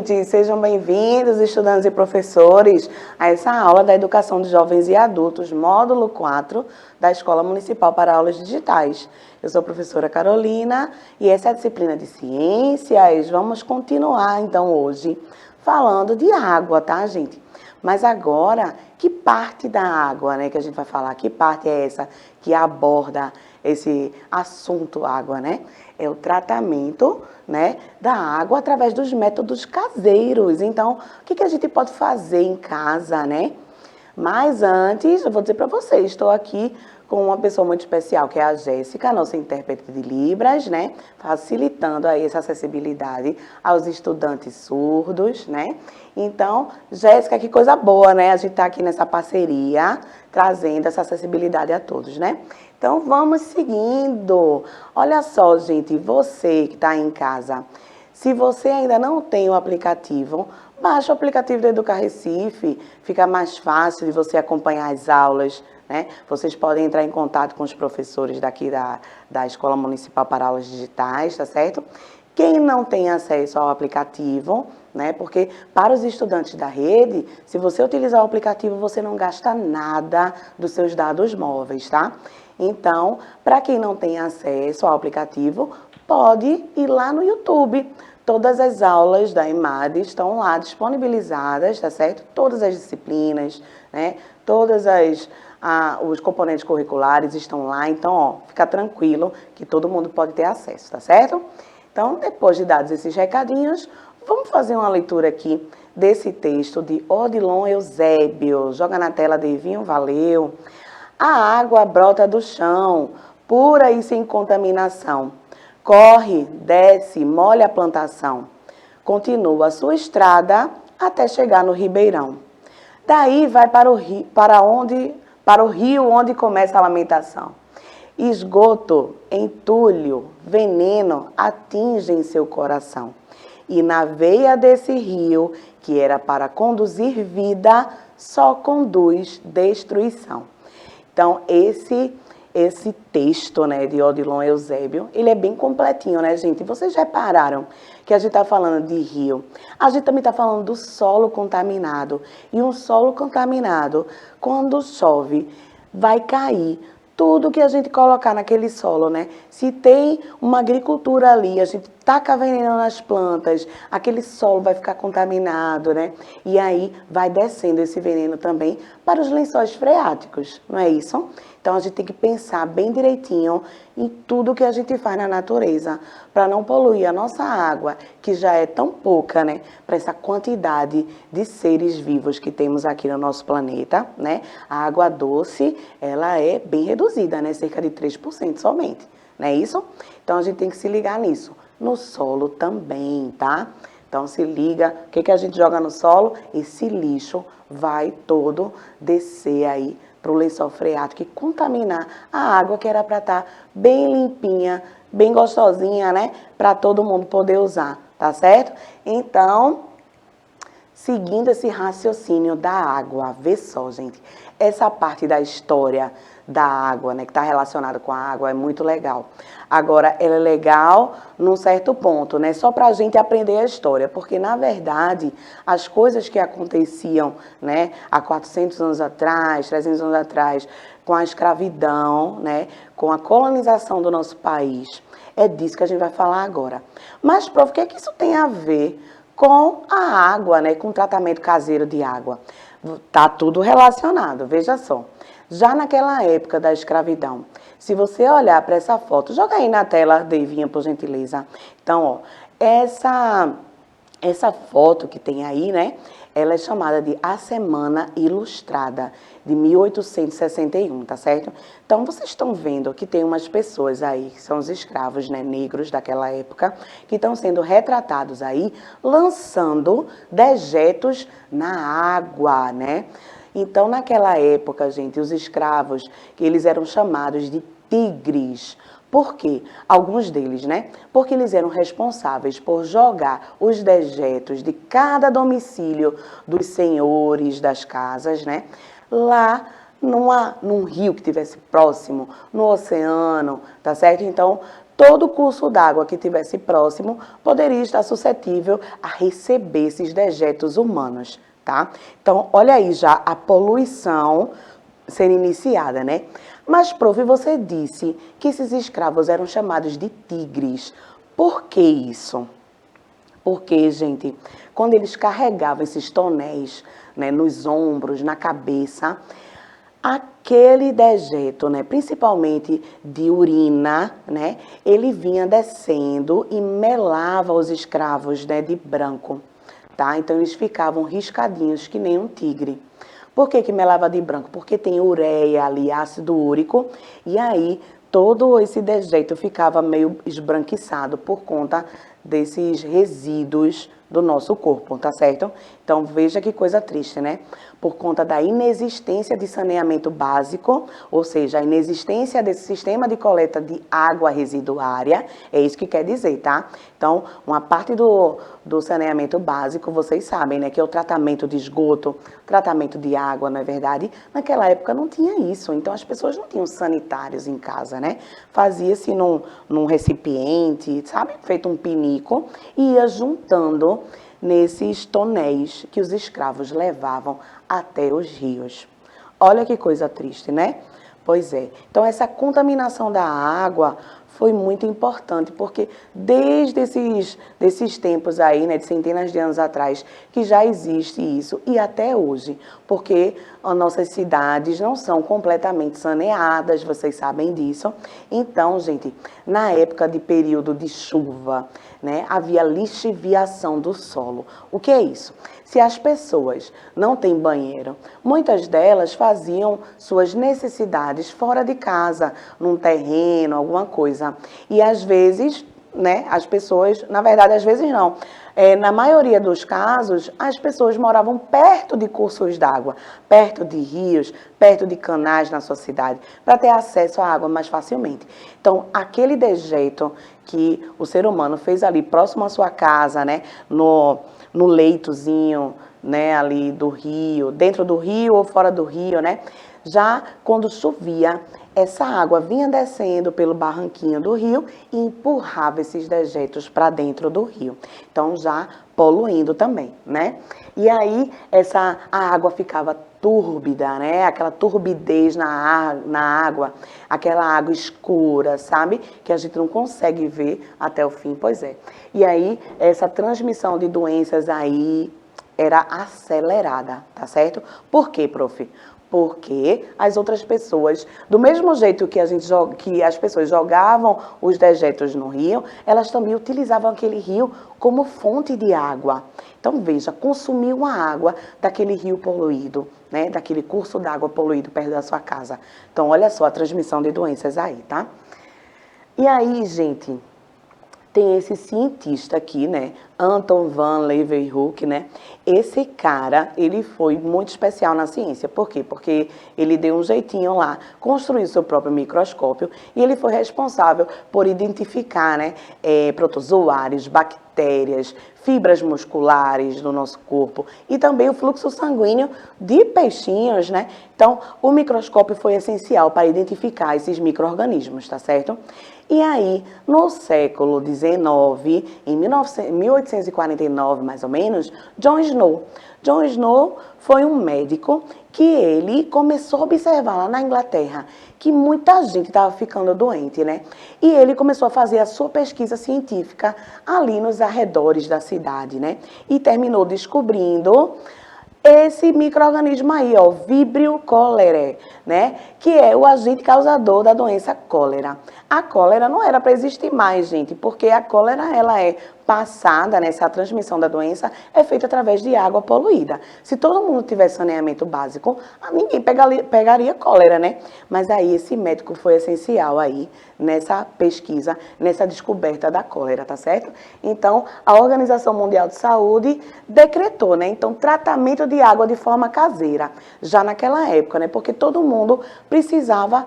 gente! Sejam bem-vindos, estudantes e professores, a essa aula da Educação de Jovens e Adultos, módulo 4 da Escola Municipal para Aulas Digitais. Eu sou a professora Carolina e essa é a disciplina de Ciências. Vamos continuar, então, hoje, falando de água, tá, gente? Mas agora, que parte da água, né, que a gente vai falar? Que parte é essa que aborda esse assunto água, né? É o tratamento, né, da água através dos métodos caseiros. Então, o que a gente pode fazer em casa, né? Mas antes, eu vou dizer para vocês, estou aqui com uma pessoa muito especial, que é a Jéssica, nossa intérprete de Libras, né? Facilitando aí essa acessibilidade aos estudantes surdos, né? Então, Jéssica, que coisa boa, né? A gente está aqui nessa parceria, trazendo essa acessibilidade a todos, né? Então, vamos seguindo. Olha só, gente, você que está em casa, se você ainda não tem o aplicativo, baixa o aplicativo do Educar Recife, fica mais fácil de você acompanhar as aulas, né? Vocês podem entrar em contato com os professores daqui da Escola Municipal para Aulas Digitais, tá certo? Quem não tem acesso ao aplicativo, né? Porque para os estudantes da rede, se você utilizar o aplicativo, você não gasta nada dos seus dados móveis, tá? Então, para quem não tem acesso ao aplicativo, pode ir lá no YouTube. Todas as aulas da EMAD estão lá disponibilizadas, tá certo? Todas as disciplinas, né? Os componentes curriculares estão lá. Então, ó, fica tranquilo que todo mundo pode ter acesso, tá certo? Então, depois de dados esses recadinhos, vamos fazer uma leitura aqui desse texto de Odilon Eusébio. Joga na tela, Devinho, valeu. A água brota do chão, pura e sem contaminação. Corre, desce, molha a plantação. Continua a sua estrada até chegar no ribeirão. Daí vai para o rio onde começa a lamentação. Esgoto, entulho, veneno atingem seu coração. E na veia desse rio, que era para conduzir vida, só conduz destruição. Então, esse texto, né, de Odilon Eusébio, ele é bem completinho, né, gente? Vocês repararam que a gente está falando de rio. A gente também está falando do solo contaminado. E um solo contaminado, quando chove, vai cair tudo que a gente colocar naquele solo, né? Se tem uma agricultura ali, a gente taca veneno nas plantas, aquele solo vai ficar contaminado, né? E aí vai descendo esse veneno também para os lençóis freáticos, não é isso? Então a gente tem que pensar bem direitinho em tudo que a gente faz na natureza, para não poluir a nossa água, que já é tão pouca, né? Para essa quantidade de seres vivos que temos aqui no nosso planeta, né? A água doce, ela é bem reduzida, né? Cerca de 3% somente, não é isso? Então a gente tem que se ligar nisso. No solo também, tá? Então se liga, o que a gente joga no solo? Esse lixo vai todo descer aí para o lençol freático e contaminar a água que era para estar bem limpinha, bem gostosinha, né? Para todo mundo poder usar, tá certo? Então, seguindo esse raciocínio da água, vê só, gente, essa parte da história da água, né, que está relacionada com a água, é muito legal. Agora, ela é legal num certo ponto, né, só para a gente aprender a história, porque, na verdade, as coisas que aconteciam, né, há 400 anos atrás, 300 anos atrás, com a escravidão, né, com a colonização do nosso país, é disso que a gente vai falar agora. Mas, prof, o que é que isso tem a ver com a água, né, com o tratamento caseiro de água? Tá tudo relacionado, veja só. Já naquela época da escravidão, se você olhar para essa foto, joga aí na tela, Devinha, por gentileza. Então, ó, essa foto que tem aí, né, ela é chamada de A Semana Ilustrada, de 1861, tá certo? Então, vocês estão vendo que tem umas pessoas aí, que são os escravos, né, negros daquela época, que estão sendo retratados aí, lançando dejetos na água, né? Então, naquela época, gente, os escravos, eles eram chamados de tigres. Por quê? Alguns deles, né? Porque eles eram responsáveis por jogar os dejetos de cada domicílio dos senhores das casas, né? Lá num rio que estivesse próximo, no oceano, tá certo? Então, todo curso d'água que tivesse próximo poderia estar suscetível a receber esses dejetos humanos, tá? Então, olha aí já a poluição sendo iniciada, né? Mas, prof, você disse que esses escravos eram chamados de tigres. Por que isso? Porque, gente, quando eles carregavam esses tonéis, né, nos ombros, na cabeça, aquele dejeto, né, principalmente de urina, né, ele vinha descendo e melava os escravos, né, de branco, tá? Então eles ficavam riscadinhos que nem um tigre. Por que que melava de branco? Porque tem ureia ali, ácido úrico, e aí todo esse dejeto ficava meio esbranquiçado por conta desses resíduos do nosso corpo, tá certo? Então veja que coisa triste, né? Por conta da inexistência de saneamento básico, ou seja, a inexistência desse sistema de coleta de água residuária, é isso que quer dizer, tá? Então, uma parte do saneamento básico, vocês sabem, né, que é o tratamento de esgoto, tratamento de água, não é verdade? Naquela época não tinha isso, então as pessoas não tinham sanitários em casa, né? Fazia-se num recipiente, sabe? Feito um pinico, e ia juntando nesses tonéis que os escravos levavam até os rios. Olha que coisa triste, né? Pois é. Então, essa contaminação da água foi muito importante, porque desde desses tempos aí, né, de centenas de anos atrás, que já existe isso, e até hoje, porque as nossas cidades não são completamente saneadas, vocês sabem disso. Então, gente, na época de período de chuva, né, havia lixiviação do solo. O que é isso? Se as pessoas não têm banheiro, muitas delas faziam suas necessidades fora de casa, num terreno, alguma coisa. E às vezes, né, as pessoas, na verdade, às vezes não. Na maioria dos casos, as pessoas moravam perto de cursos d'água, perto de rios, perto de canais na sua cidade, para ter acesso à água mais facilmente. Então, aquele dejeto que o ser humano fez ali próximo à sua casa, né, no leitozinho, né, ali do rio, dentro do rio ou fora do rio, né? Já quando chovia, essa água vinha descendo pelo barranquinho do rio e empurrava esses dejetos para dentro do rio. Então, já poluindo também, né? E aí, a água ficava túrbida, né? Aquela turbidez na água, aquela água escura, sabe? Que a gente não consegue ver até o fim, pois é. E aí, essa transmissão de doenças aí era acelerada, tá certo? Por quê, prof? Porque as outras pessoas, do mesmo jeito que que as pessoas jogavam os dejetos no rio, elas também utilizavam aquele rio como fonte de água. Então, veja, consumiam a água daquele rio poluído, né? Daquele curso d'água poluído perto da sua casa. Então, olha só a transmissão de doenças aí, tá? E aí, gente, tem esse cientista aqui, né, Anton van Leeuwenhoek, né? Esse cara, ele foi muito especial na ciência. Por quê? Porque ele deu um jeitinho lá, construiu seu próprio microscópio e ele foi responsável por identificar, né, protozoários, bactérias, fibras musculares do nosso corpo e também o fluxo sanguíneo de peixinhos, né? Então, o microscópio foi essencial para identificar esses micro-organismos, tá certo? E aí, no século XIX, em 1849 mais ou menos, John Snow. John Snow foi um médico que ele começou a observar lá na Inglaterra que muita gente estava ficando doente, né? E ele começou a fazer a sua pesquisa científica ali nos arredores da cidade, né? E terminou descobrindo esse micro-organismo aí, ó, Vibrio cholerae, né? Que é o agente causador da doença cólera. A cólera não era para existir mais, gente, porque a cólera, ela é passada, né, essa transmissão da doença é feita através de água poluída. Se todo mundo tivesse saneamento básico, ninguém pegaria cólera, né? Mas aí esse médico foi essencial aí nessa pesquisa, nessa descoberta da cólera, tá certo? Então, a Organização Mundial de Saúde decretou, né, então, tratamento de água de forma caseira, já naquela época, né, porque todo mundo precisava,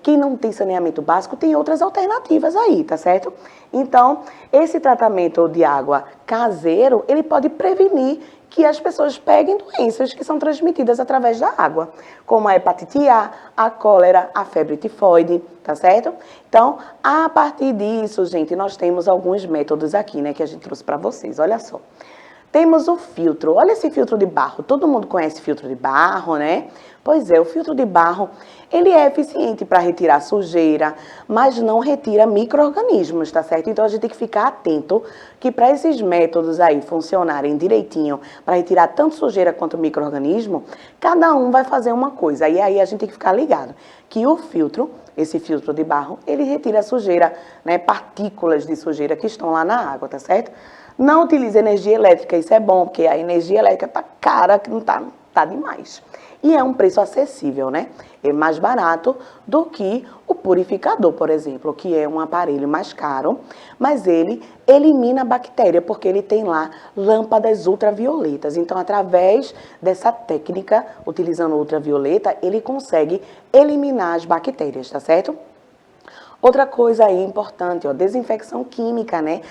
quem não tem saneamento básico tem outras alternativas aí, tá certo? Então, esse tratamento de água caseiro, ele pode prevenir que as pessoas peguem doenças que são transmitidas através da água, como a hepatite a cólera, a febre tifoide, tá certo? Então, a partir disso, gente, nós temos alguns métodos aqui, né, que a gente trouxe para vocês, olha só. Temos o filtro, olha esse filtro de barro, todo mundo conhece filtro de barro, né? Pois é, o filtro de barro, ele é eficiente para retirar sujeira, mas não retira micro-organismos, tá certo? Então a gente tem que ficar atento que para esses métodos aí funcionarem direitinho, para retirar tanto sujeira quanto micro-organismo, cada um vai fazer uma coisa. E aí a gente tem que ficar ligado que o filtro, esse filtro de barro, ele retira a sujeira, né, partículas de sujeira que estão lá na água, tá certo? Não utilize energia elétrica, isso é bom, porque a energia elétrica tá cara, que não tá demais. E é um preço acessível, né? É mais barato do que o purificador, por exemplo, que é um aparelho mais caro, mas ele elimina a bactéria, porque ele tem lá lâmpadas ultravioletas. Então, através dessa técnica, utilizando ultravioleta, ele consegue eliminar as bactérias, tá certo? Outra coisa aí importante, ó, desinfecção química, né?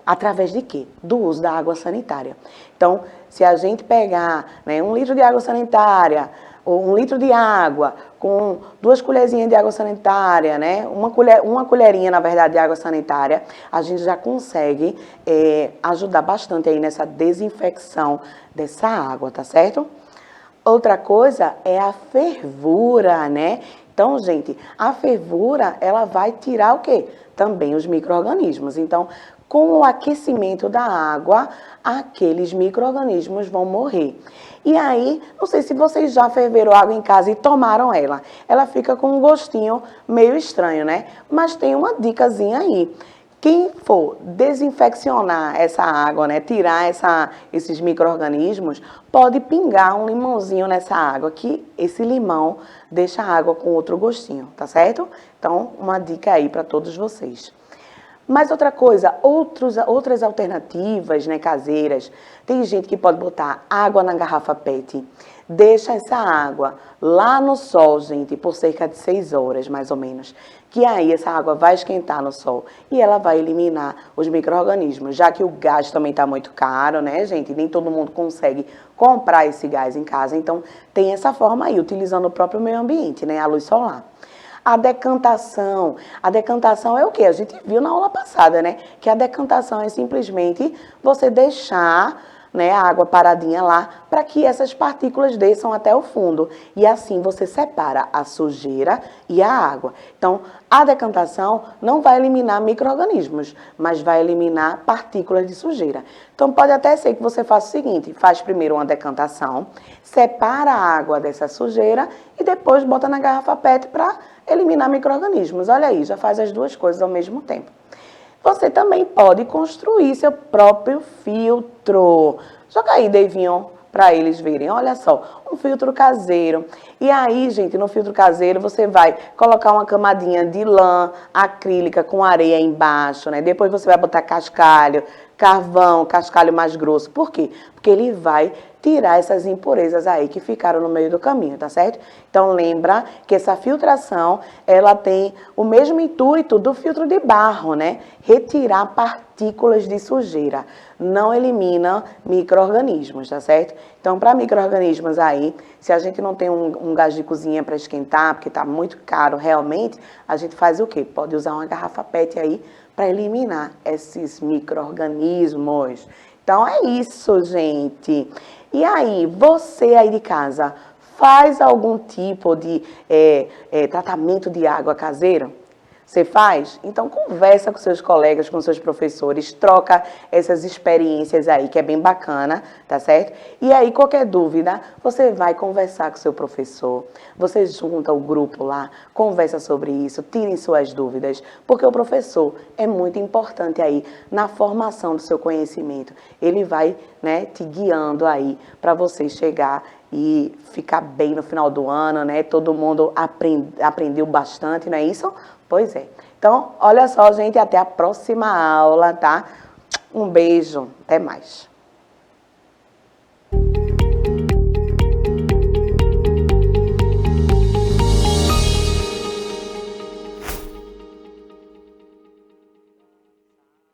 Através de quê? Do uso da água sanitária. Então, se a gente pegar, né, 1 litro de água sanitária, ou 1 litro de água, com 2 colherzinhas de água sanitária, né, uma colherinha, na verdade, de água sanitária, a gente já consegue ajudar bastante aí nessa desinfecção dessa água, tá certo? Outra coisa é a fervura, né? Então, gente, a fervura, ela vai tirar o quê? Também os micro-organismos. Então, com o aquecimento da água, aqueles micro-organismos vão morrer. E aí, não sei se vocês já ferveram água em casa e tomaram ela. Ela fica com um gostinho meio estranho, né? Mas tem uma dicasinha aí. Quem for desinfeccionar essa água, né, tirar esses micro-organismos, pode pingar um limãozinho nessa água, que esse limão deixa a água com outro gostinho, tá certo? Então, uma dica aí para todos vocês. Mas outra coisa, outras alternativas, né, caseiras. Tem gente que pode botar água na garrafa PET. Deixa essa água lá no sol, gente, por cerca de 6 horas, mais ou menos. Que aí essa água vai esquentar no sol e ela vai eliminar os micro-organismos. Já que o gás também está muito caro, né, gente? Nem todo mundo consegue comprar esse gás em casa. Então, tem essa forma aí, utilizando o próprio meio ambiente, né, a luz solar. A decantação é o quê? A gente viu na aula passada, né? Que a decantação é simplesmente você deixar, né, a água paradinha lá para que essas partículas desçam até o fundo. E assim você separa a sujeira e a água. Então, a decantação não vai eliminar micro-organismos, mas vai eliminar partículas de sujeira. Então, pode até ser que você faça o seguinte, faz primeiro uma decantação, separa a água dessa sujeira e depois bota na garrafa PET para eliminar micro-organismos. Olha aí, já faz as duas coisas ao mesmo tempo. Você também pode construir seu próprio filtro. Joga aí, Devinho, para eles verem. Olha só, um filtro caseiro. E aí, gente, no filtro caseiro você vai colocar uma camadinha de lã acrílica com areia embaixo, né? Depois você vai botar cascalho, carvão, cascalho mais grosso. Por quê? Porque ele vai tirar essas impurezas aí que ficaram no meio do caminho, tá certo? Então lembra que essa filtração, ela tem o mesmo intuito do filtro de barro, né? Retirar partículas de sujeira, não elimina micro-organismos, tá certo? Então, para micro-organismos aí, se a gente não tem um gás de cozinha para esquentar, porque tá muito caro realmente, a gente faz o quê? Pode usar uma garrafa PET aí para eliminar esses micro-organismos. Então é isso, gente. E aí, você aí de casa, faz algum tipo de tratamento de água caseiro? Você faz? Então conversa com seus colegas, com seus professores, troca essas experiências aí, que é bem bacana, tá certo? E aí, qualquer dúvida, você vai conversar com seu professor, você junta o grupo lá, conversa sobre isso, tirem suas dúvidas, porque o professor é muito importante aí na formação do seu conhecimento. Ele vai, né, te guiando aí para você chegar e ficar bem no final do ano, né? Todo mundo aprendeu bastante, não é isso? Pois é. Então, olha só, gente, até a próxima aula, tá? Um beijo, até mais.